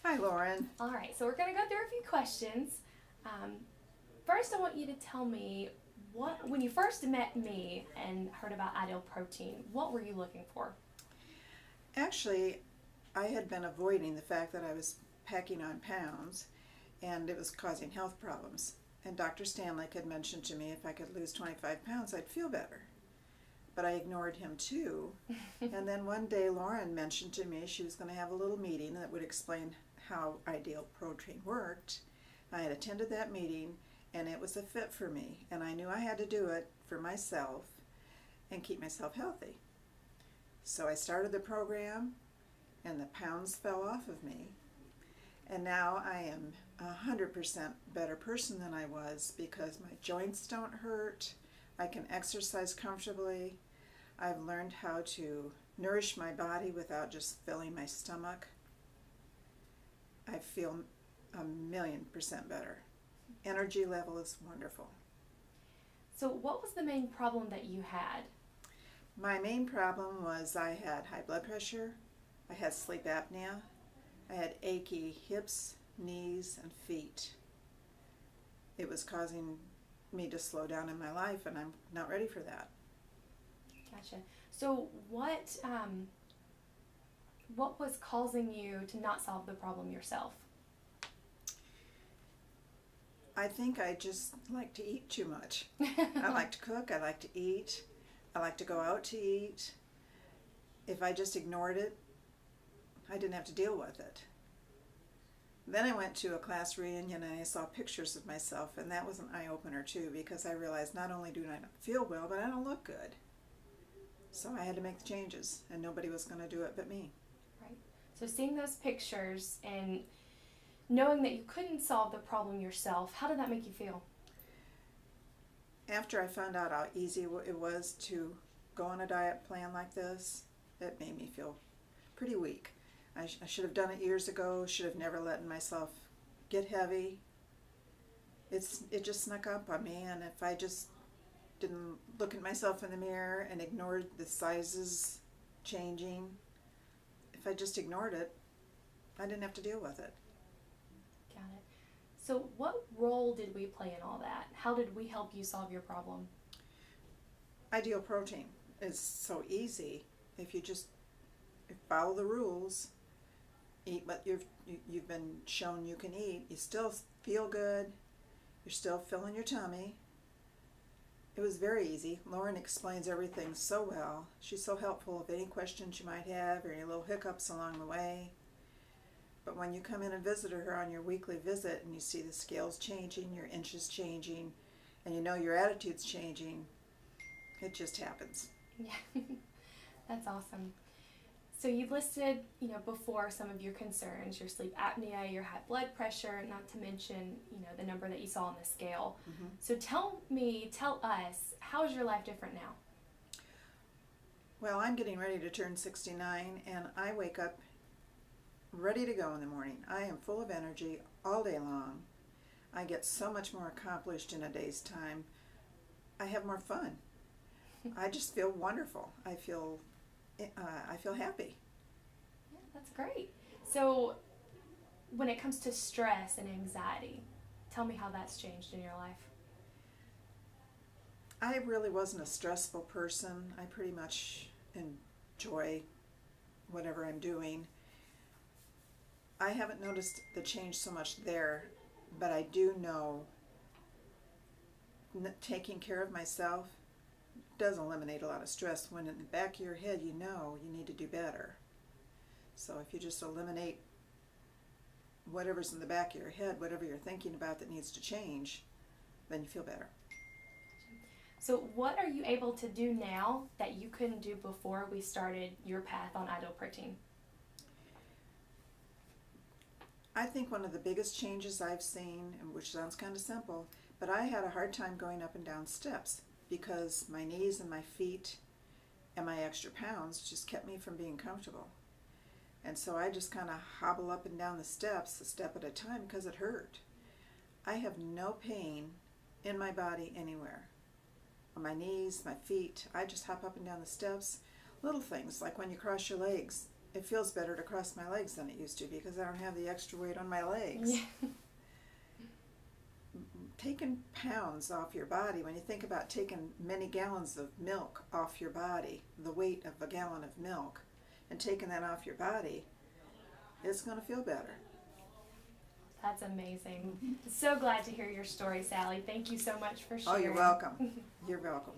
Hi, Lauren. All right, so we're going to go through a few questions. First, I want you to tell me when you first met me and heard about ideal protein, what were you looking for? Actually, I had been avoiding the fact that I was packing on pounds and it was causing health problems. And Dr. Stanlick had mentioned to me if I could lose 25 pounds, I'd feel better. But I ignored him too. And then one day Lauren mentioned to me she was going to have a little meeting that would explain how ideal protein worked. I had attended that meeting and it was a fit for me. And I knew I had to do it for myself and keep myself healthy. So I started the program and the pounds fell off of me. And now I am 100% better person than I was because my joints don't hurt. I can exercise comfortably. I've learned how to nourish my body without just filling my stomach. I feel 1,000,000% better. Energy level is wonderful. So, what was the main problem that you had? My main problem was I had high blood pressure, I had sleep apnea, I had achy hips, knees, and feet. It was causing me to slow down in my life, and I'm not ready for that. Gotcha. So, what was causing you to not solve the problem yourself? I think I just like to eat too much. I like to cook, I like to eat, I like to go out to eat. If I just ignored it, I didn't have to deal with it. Then I went to a class reunion and I saw pictures of myself, and that was an eye-opener too, because I realized not only do I not feel well, but I don't look good. So I had to make the changes, and nobody was going to do it but me. Right. So, seeing those pictures and knowing that you couldn't solve the problem yourself, how did that make you feel? After I found out how easy it was to go on a diet plan like this, it made me feel pretty weak. I should have done it years ago, should have never let myself get heavy. It just snuck up on me, and if I just didn't look at myself in the mirror and ignored the sizes changing, if I just ignored it, I didn't have to deal with it. Got it. So, what role did we play in all that? How did we help you solve your problem? Ideal protein is so easy if you just follow the rules, eat what you've been shown you can eat. You still feel good. You're still filling your tummy. It was very easy. Lauren explains everything so well. She's so helpful with any questions you might have or any little hiccups along the way. But when you come in and visit her on your weekly visit and you see the scales changing, your inches changing, and you know your attitude's changing, it just happens. Yeah, that's awesome. So you listed, before some of your concerns, your sleep apnea, your high blood pressure, not to mention, the number that you saw on the scale. Mm-hmm. So tell us, how is your life different now? Well, I'm getting ready to turn 69, and I wake up ready to go in the morning. I am full of energy all day long. I get so much more accomplished in a day's time. I have more fun. I just feel wonderful. I feel happy. Yeah, that's great. So when it comes to stress and anxiety, tell me how that's changed in your life. I really wasn't a stressful person. I pretty much enjoy whatever I'm doing. I haven't noticed the change so much there, but I do know taking care of myself does eliminate a lot of stress when in the back of your head you know you need to do better. So if you just eliminate whatever's in the back of your head, whatever you're thinking about that needs to change, then you feel better. So what are you able to do now that you couldn't do before we started your path on ideal protein? I think one of the biggest changes I've seen, and which sounds kind of simple, but I had a hard time going up and down steps because my knees and my feet and my extra pounds just kept me from being comfortable. And so I just kind of hobble up and down the steps a step at a time because it hurt. I have no pain in my body anywhere. On my knees, my feet, I just hop up and down the steps. Little things like when you cross your legs, it feels better to cross my legs than it used to because I don't have the extra weight on my legs. Yeah. Taking pounds off your body, when you think about taking many gallons of milk off your body, the weight of a gallon of milk, and taking that off your body, it's going to feel better. That's amazing. So glad to hear your story, Sally. Thank you so much for Oh, sharing. you're welcome. You're welcome.